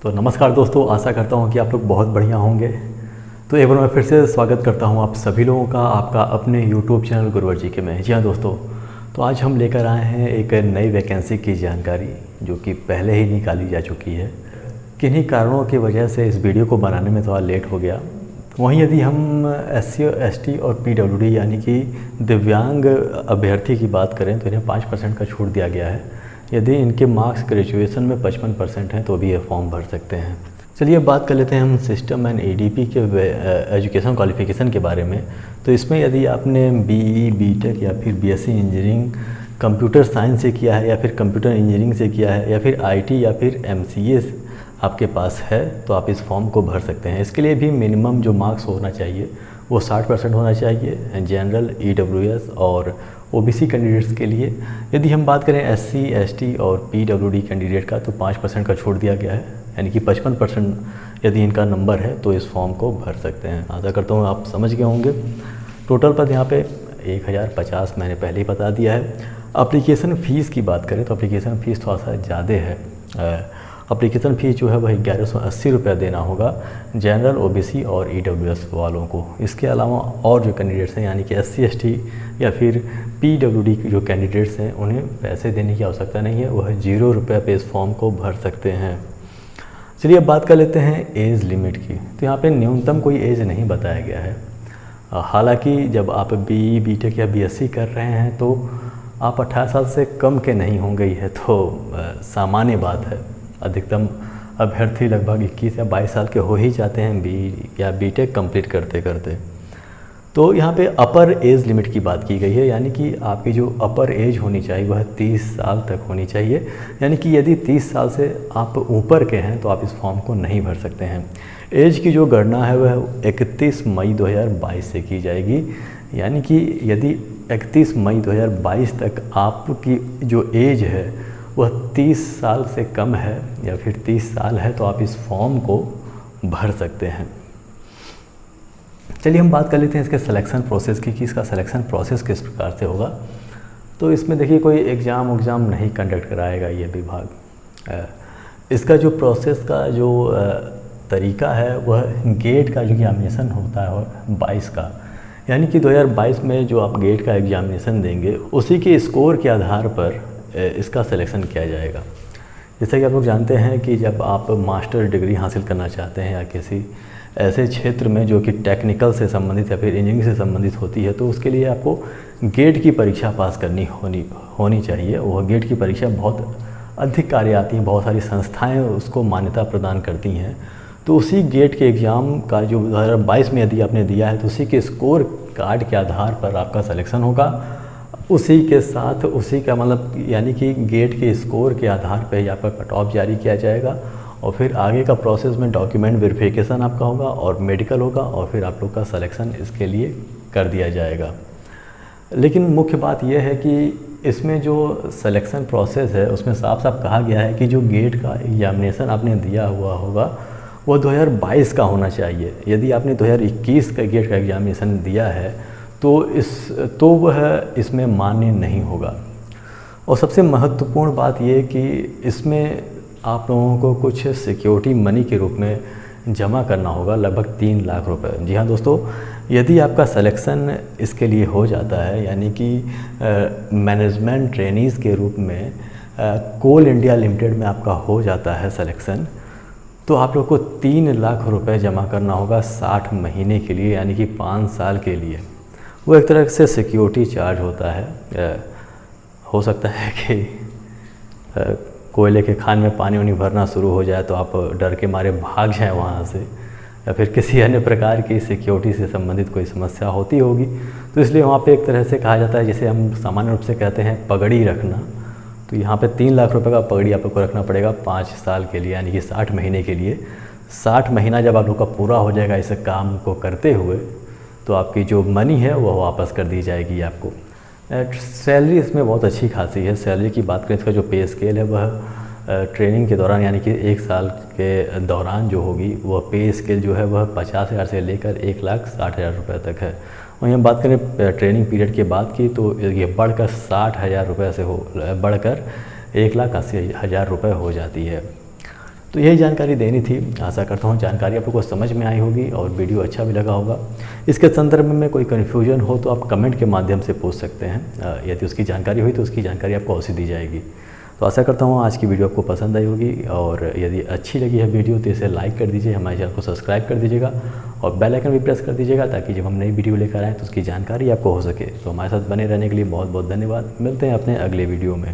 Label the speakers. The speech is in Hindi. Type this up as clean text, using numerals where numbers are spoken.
Speaker 1: तो नमस्कार दोस्तों, आशा करता हूँ कि आप लोग बहुत बढ़िया होंगे। तो एक बार मैं फिर से स्वागत करता हूँ आप सभी लोगों का आपका अपने YouTube चैनल गुरुवर जी के में। जी हाँ दोस्तों, तो आज हम लेकर आए हैं एक नई वैकेंसी की जानकारी जो कि पहले ही निकाली जा चुकी है। किन्हीं कारणों की वजह से इस वीडियो को बनाने में थोड़ा लेट हो गया। वहीं यदि हम SC ST और PWD यानी कि दिव्यांग अभ्यर्थी की बात करें तो इन्हें 5% का छूट दिया गया है। यदि इनके मार्क्स ग्रेजुएशन में 55% हैं तो भी ये फॉर्म भर सकते हैं। चलिए बात कर लेते हैं हम सिस्टम एंड ADP के एजुकेशन क्वालिफ़िकेशन के बारे में। तो इसमें यदि आपने BE BTech या फिर BSc इंजीनियरिंग कंप्यूटर साइंस से किया है या फिर कंप्यूटर इंजीनियरिंग से किया है या फिर IT या फिर MCA आपके पास है तो आप इस फॉर्म को भर सकते हैं। इसके लिए भी मिनिमम जो मार्क्स होना चाहिए वो 60% होना चाहिए जनरल, EWS और OBC कैंडिडेट्स के लिए। यदि हम बात करें SC ST और PWD कैंडिडेट का तो 5% का छूट दिया गया है, यानी कि 55% यदि इनका नंबर है तो इस फॉर्म को भर सकते हैं। आशा करता हूँ आप समझ गए होंगे। टोटल पद यहाँ पे 1050 मैंने पहले ही बता दिया है। एप्लीकेशन फ़ीस की बात करें तो एप्लीकेशन फ़ीस थोड़ा सा ज़्यादा है। एप्लीकेशन फ़ीस जो है वह 1180 रुपये देना होगा जनरल, OBC और EWS वालों को। इसके अलावा और जो कैंडिडेट्स हैं यानी कि SC ST या फिर PWD के जो कैंडिडेट्स हैं उन्हें पैसे देने की आवश्यकता नहीं है, वह 0 रुपये पे इस फॉर्म को भर सकते हैं। चलिए अब बात कर लेते हैं एज लिमिट की। तो यहाँ पे न्यूनतम कोई एज नहीं बताया गया है। हालांकि जब आप BE BTech या BSc कर रहे हैं तो आप 18 साल से कम के नहीं होंगे, यह तो सामान्य बात है। अधिकतम अभ्यर्थी लगभग 21 या 22 साल के हो ही जाते हैं BE या BTech कंप्लीट करते करते। तो यहाँ पे अपर एज लिमिट की बात की गई है, यानी कि आपकी जो अपर एज होनी चाहिए वह 30 साल तक होनी चाहिए। यानी कि यदि 30 साल से आप ऊपर के हैं तो आप इस फॉर्म को नहीं भर सकते हैं। एज की जो गणना है वह 31 मई 2022 से की जाएगी। यानी कि यदि 31 मई 2022 तक आपकी जो एज है वह 30 साल से कम है या फिर 30 साल है तो आप इस फॉर्म को भर सकते हैं। चलिए हम बात कर लेते हैं इसके सिलेक्शन प्रोसेस की कि इसका सिलेक्शन प्रोसेस किस प्रकार से होगा। तो इसमें देखिए कोई एग्ज़ाम नहीं कंडक्ट कराएगा ये विभाग। इसका जो प्रोसेस का जो तरीका है वह गेट का जो एग्जामिनेशन होता है 22 का, यानी कि 2022 में जो आप गेट का एग्जामिनेशन देंगे उसी के स्कोर के आधार पर इसका सिलेक्शन किया जाएगा। जैसे कि आप लोग जानते हैं कि जब आप मास्टर डिग्री हासिल करना चाहते हैं या किसी ऐसे क्षेत्र में जो कि टेक्निकल से संबंधित या फिर इंजीनियरिंग से संबंधित होती है तो उसके लिए आपको गेट की परीक्षा पास करनी होनी चाहिए। वह गेट की परीक्षा बहुत अधिक कार्य आती है, बहुत सारी संस्थाएं उसको मान्यता प्रदान करती हैं। तो उसी गेट के एग्ज़ाम का जो 2022 में यदि आपने दिया है तो उसी के स्कोर कार्ड के आधार पर आपका सिलेक्शन होगा। उसी के साथ उसी का मतलब यानी कि गेट के स्कोर के आधार पर ही आपका कट ऑफ जारी किया जाएगा और फिर आगे का प्रोसेस में डॉक्यूमेंट वेरिफिकेशन आपका होगा और मेडिकल होगा और फिर आप लोग का सिलेक्शन इसके लिए कर दिया जाएगा। लेकिन मुख्य बात यह है कि इसमें जो सिलेक्शन प्रोसेस है उसमें साफ साफ कहा गया है कि जो गेट का एग्जामिनेशन आपने दिया हुआ होगा वो 2022 का होना चाहिए। यदि आपने 2021 का गेट का एग्जामिनेशन दिया है तो वह इसमें मान्य नहीं होगा। और सबसे महत्वपूर्ण बात यह कि इसमें आप लोगों को कुछ सिक्योरिटी मनी के रूप में जमा करना होगा, लगभग 3 लाख रुपए। जी हाँ दोस्तों, यदि आपका सिलेक्शन इसके लिए हो जाता है यानी कि मैनेजमेंट ट्रेनीज़ के रूप में कोल इंडिया लिमिटेड में आपका हो जाता है सिलेक्शन, तो आप लोग को 3 लाख रुपए जमा करना होगा 60 महीने के लिए, यानी कि 5 साल के लिए। वो एक तरह से सिक्योरिटी चार्ज होता है। हो सकता है कि कोयले के खान में पानी उनी भरना शुरू हो जाए तो आप डर के मारे भाग जाएं वहाँ से, या फिर किसी अन्य प्रकार की सिक्योरिटी से संबंधित कोई समस्या होती होगी। तो इसलिए वहाँ पे एक तरह से कहा जाता है, जिसे हम सामान्य रूप से कहते हैं पगड़ी रखना। तो यहाँ पे 3 लाख रुपए का पगड़ी आप लोग को रखना पड़ेगा 5 साल के लिए, यानी कि 60 महीने के लिए। 60 महीना जब आप लोग का पूरा हो जाएगा इस काम को करते हुए तो आपकी जो मनी है वह वापस कर दी जाएगी आपको। सैलरी इसमें बहुत अच्छी खासी है। सैलरी की बात करें, इसका जो पे स्केल है वह ट्रेनिंग के दौरान यानी कि 1 साल के दौरान जो होगी वह पे स्केल जो है वह 50,000 से लेकर 1,60,000 रुपये तक है। वहीं हम बात करें ट्रेनिंग पीरियड के बाद की तो ये बढ़कर 60,000 रुपये से बढ़कर 1,80,000 रुपये हो जाती है। तो यही जानकारी देनी थी। आशा करता हूँ जानकारी आप लोगों को समझ में आई होगी और वीडियो अच्छा भी लगा होगा। इसके संदर्भ में कोई कन्फ्यूजन हो तो आप कमेंट के माध्यम से पूछ सकते हैं। यदि उसकी जानकारी हुई तो उसकी जानकारी आपको अवश्य दी जाएगी। तो आशा करता हूँ आज की वीडियो आपको पसंद आई होगी, और यदि अच्छी लगी है वीडियो तो इसे लाइक कर दीजिए, हमारे चैनल को सब्सक्राइब कर दीजिएगा और बेल आइकन भी प्रेस कर दीजिएगा, ताकि जब हम नई वीडियो लेकर आएँ तो उसकी जानकारी आपको हो सके। तो हमारे साथ बने रहने के लिए बहुत बहुत धन्यवाद। मिलते हैं अपने अगले वीडियो में।